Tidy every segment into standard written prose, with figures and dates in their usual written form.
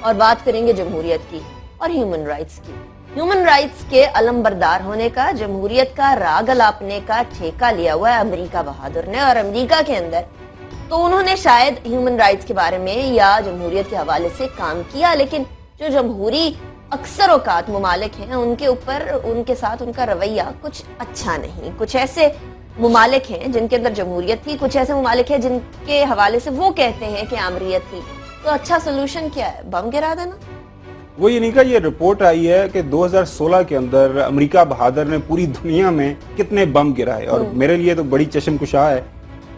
اور بات کریں گے جمہوریت کی اور ہیومن رائٹس کی. ہیومن رائٹس کے علم بردار ہونے کا، جمہوریت کا راگ الاپنے کا ٹھیکہ لیا ہوا ہے امریکہ بہادر نے. اور امریکہ کے اندر تو انہوں نے شاید ہیومن رائٹس کے بارے میں یا جمہوریت کے حوالے سے کام کیا، لیکن جو جمہوری اکثر اوقات ممالک ہیں ان کے اوپر، ان کے ساتھ ان کا رویہ کچھ اچھا نہیں. کچھ ایسے ممالک ہیں جن کے اندر جمہوریت تھی، کچھ ایسے ممالک ہیں جن کے حوالے سے وہ کہتے ہیں کہ آمریت تھی. تو اچھا سولوشن کیا ہے؟ بم گرا دینا؟ وہ یہ نہیں کہا. یہ رپورٹ آئی ہے کہ 2016 کے اندر امریکہ بہادر نے پوری دنیا میں کتنے بم گرائے، اور میرے لیے تو بڑی چشم کشا ہے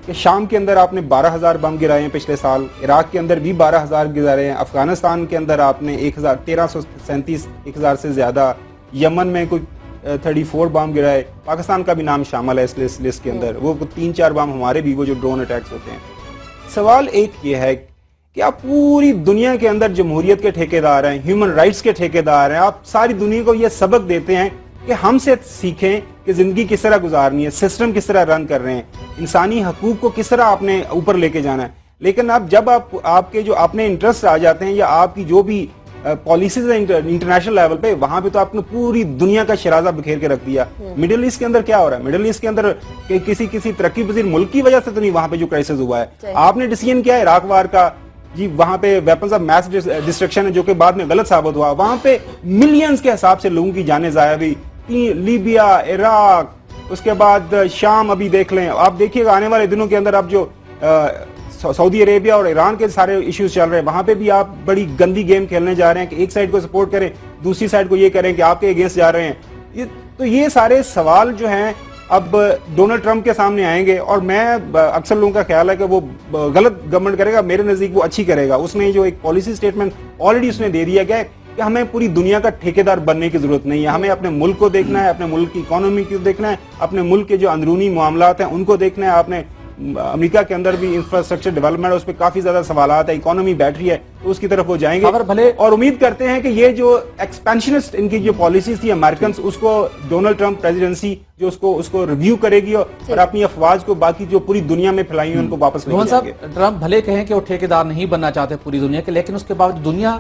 کہ شام کے اندر آپ نے 12,000 بم گرائے ہیں پچھلے سال، عراق کے اندر بھی 12,000 گرائے ہیں، افغانستان کے اندر آپ نے 1,337 سے زیادہ، یمن میں کوئی 34 بم گرائے، پاکستان کا بھی نام شامل ہے اس لسٹ کے اندر، وہ 3-4 بم ہمارے بھی، وہ جو ڈرون اٹیکس ہوتے ہیں. سوال ایک یہ ہے کہ آپ پوری دنیا کے اندر جمہوریت کے ٹھیکیدار ہیں، ہیومن رائٹس کے ٹھیکیدار ہیں، آپ ساری دنیا کو یہ سبق دیتے ہیں کہ ہم سے سیکھیں کہ زندگی کس طرح گزارنی ہے، سسٹم کس طرح رن کر رہے ہیں، انسانی حقوق کو کس طرح آپ نے اوپر لے کے جانا ہے. لیکن اب جب آپ کے جو اپنے انٹرسٹ آ جاتے ہیں یا آپ کی جو بھی پالیسیز ہیں انٹرنیشنل لیول پہ، وہاں پہ تو آپ نے پوری دنیا کا شرازہ بکھیر کے رکھ دیا. مڈل ایسٹ کے اندر کیا ہو رہا ہے؟ مڈل ایسٹ کے اندر کسی ترقی پذیر ملک کی وجہ سے تو نہیں وہاں پہ جو کرائسس ہوا ہے. آپ نے ڈیسیژن کیا ہے عراق وار کا، جی وہاں پہ ویپنز آف میس ڈسٹرکشن ہے جو کہ بعد میں غلط ثابت ہوا، وہاں پہ ملینز کے حساب سے لوگوں کی جانیں ضائع ہوئی. لیبیا، عراق، اس کے بعد شام، ابھی دیکھ لیں آپ، دیکھیے گا آنے والے دنوں کے اندر اب جو سعودی عربیہ اور ایران کے سارے ایشوز چل رہے ہیں، وہاں پہ بھی آپ بڑی گندی گیم کھیلنے جا رہے ہیں کہ ایک سائڈ کو سپورٹ کریں، دوسری سائڈ کو یہ کریں کہ آپ کے اگینسٹ جا رہے ہیں. تو یہ سارے سوال جو ہیں اب ڈونلڈ ٹرمپ کے سامنے آئیں گے، اور میں اکثر لوگوں کا خیال ہے کہ وہ غلط گورنمنٹ کرے گا، میرے نزدیک وہ اچھی کرے گا. اس نے جو ایک پالیسی سٹیٹمنٹ آلریڈی اس نے دے دیا گیا ہے کہ ہمیں پوری دنیا کا ٹھیکیدار بننے کی ضرورت نہیں ہے، ہمیں اپنے ملک کو دیکھنا ہے، اپنے ملک کی اکانومی کو دیکھنا ہے، اپنے ملک کے جو اندرونی معاملات ہیں ان کو دیکھنا ہے. آپ نے امریکہ کے اندر بھی انفراسٹرکچر ڈیولپمنٹ، اس پہ کافی زیادہ سوالات ہیں، اکانومی بیٹری ہے، تو اس کی طرف وہ جائیں گے. اور امید کرتے ہیں کہ یہ جو ایکسپینشنسٹ ان کی جو پالیسیز تھی امریکنز، اس کو ڈونلڈ ٹرمپ پریزیڈنسی جو اس کو ریویو کرے گی اور اپنی افواج کو باقی جو پوری دنیا میں پھیلائی ہیں ان کو واپس لے جائیں گے. ٹرمپ بھلے کہیں کہ وہ ٹھیکیدار نہیں بننا چاہتے پوری دنیا کے، لیکن اس کے بعد دنیا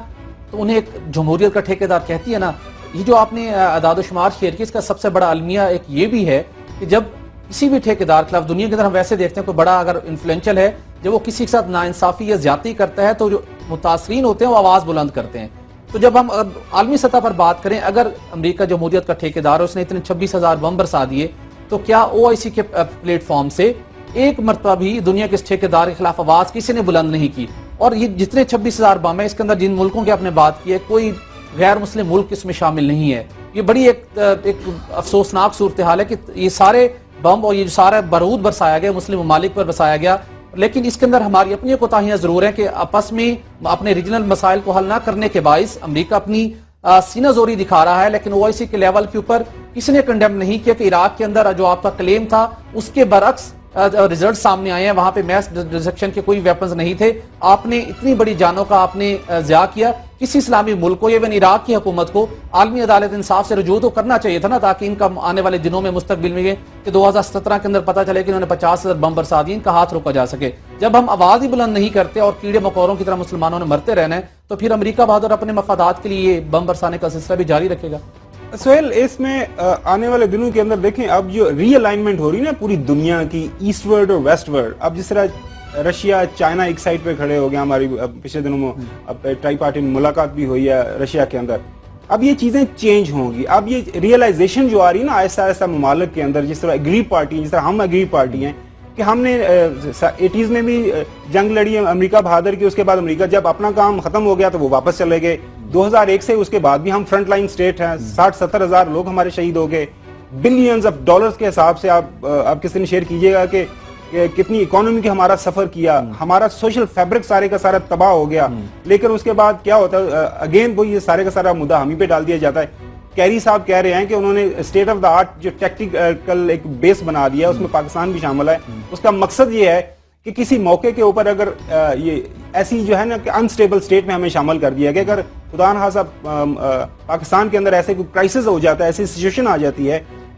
تو انہیں ایک جمہوریت کا ٹھیکیدار کہتی ہے نا. یہ جو آپ نے اعداد و شمار شیئر کی، اس کا سب سے بڑا المیہ ایک یہ بھی ہے کہ جب کسی بھی ٹھیکیدار خلاف دنیا کے اندر ہم ویسے دیکھتے ہیں کوئی بڑا اگر انفلوئنشل ہے، جب وہ کسی کے ساتھ ناانصافی یا زیادتی کرتا ہے تو جو متاثرین ہوتے ہیں وہ آواز بلند کرتے ہیں. تو جب ہم عالمی سطح پر بات کریں، اگر امریکہ جمہوریت کا ٹھیکیدار ہے، اس نے اتنے 26,000 بم برسا دیے، تو کیا OIC کے پلیٹ فارم سے ایک مرتبہ بھی دنیا کے اس ٹھیکیدار کے خلاف آواز کسی نے بلند نہیں کی؟ اور یہ جتنے 26,000 بم ہیں، اس کے اندر جن ملکوں کی آپ نے بات کی ہے، کوئی غیر مسلم ملک اس میں شامل نہیں ہے. یہ بڑی ایک افسوسناک صورتحال ہے کہ یہ سارے بم اور یہ جو سارا بارود برسایا گیا مسلم ممالک پر برسایا گیا، لیکن اس کے اندر ہماری اپنی کوتاہیاں ضرور ہیں کہ آپس میں اپنے ریجنل مسائل کو حل نہ کرنے کے باعث امریکہ اپنی سینہ زوری دکھا رہا ہے. لیکن OIC کے لیول کے اوپر کسی نے کنڈیم نہیں کیا کہ عراق کے اندر جو آپ کا کلیم تھا اس کے برعکس ریزلٹ سامنے آئے ہیں، وہاں پہ میس ڈسٹرکشن کے کوئی ویپنز نہیں تھے. آپ نے اتنی بڑی جانوں کا آپ نے ضیاع کیا. کسی اسلامی ملک کو، ایون عراق کی حکومت کو عالمی عدالت انصاف سے رجوع تو کرنا چاہیے تھا نا، تاکہ ان کا آنے والے دنوں میں مستقبل میں یہ کہ 2017 کے اندر پتہ چلے کہ انہوں نے 50,000 بم برسا دیے، ان کا ہاتھ روکا جا سکے. جب ہم آواز ہی بلند نہیں کرتے اور کیڑے مکوڑوں کی طرح مسلمانوں نے مرتے رہنا ہے، تو پھر امریکہ بہادر اپنے مفادات کے لیے بم برسانے کا سلسلہ بھی جاری رکھے گا. سہیل، اس میں آنے والے دنوں کے اندر دیکھیں اب جو ری الائنمنٹ ہو رہی ہے نا پوری دنیا کی، ایسٹ ورڈ اور ویسٹ ورڈ، اب جس طرح رشیا چائنا ایک سائڈ پہ کھڑے ہو گیا، ہماری پچھلے دنوں میں اب ٹرائی پارٹی ملاقات بھی ہوئی ہے رشیا کے اندر، اب یہ چیزیں چینج ہوں گی. اب یہ ریئلائزیشن جو آ رہی ہے نا آہستہ آہستہ ممالک کے اندر، جس طرح اگری پارٹی، جس طرح ہم اگری پارٹی ہیں کہ ہم نے 80s میں بھی جنگ لڑی ہے امریکہ بہادر کی، اس کے بعد امریکہ جب اپنا کام ختم ہو گیا تو وہ واپس چلے گئے. 2001 سے اس کے بعد بھی ہم فرنٹ لائن سٹیٹ ہیں، 60-70 ہزار لوگ ہمارے شہید ہو گئے. بلینز آف ڈالرز کے حساب سے آپ کس دن شیئر کیجئے گا کہ کتنی اکانومی کا ہمارا سفر کیا، ہمارا سوشل فیبرک سارے کا سارا تباہ ہو گیا. لیکن اس کے بعد کیا ہوتا ہے، اگین وہ یہ سارے کا سارا مدعا ہم ہی پہ ڈال دیا جاتا ہے. کیری صاحب کہہ رہے ہیں کہ انہوں نے اسٹیٹ آف دا آرٹ جو ٹیکٹیکل ایک بیس بنا دیا، اس میں پاکستان بھی شامل ہے. اس کا مقصد یہ ہے کہ کسی موقع کے اوپر اگر یہ ایسی جو ہے نا کہ انسٹیبل اسٹیٹ میں ہمیں شامل کر دیا کہ اگر خدا نخواستہ پاکستان کے اندر ایسے کوئی کرائسس ہو جاتا ہے، ایسی سچویشن آ جاتی ہے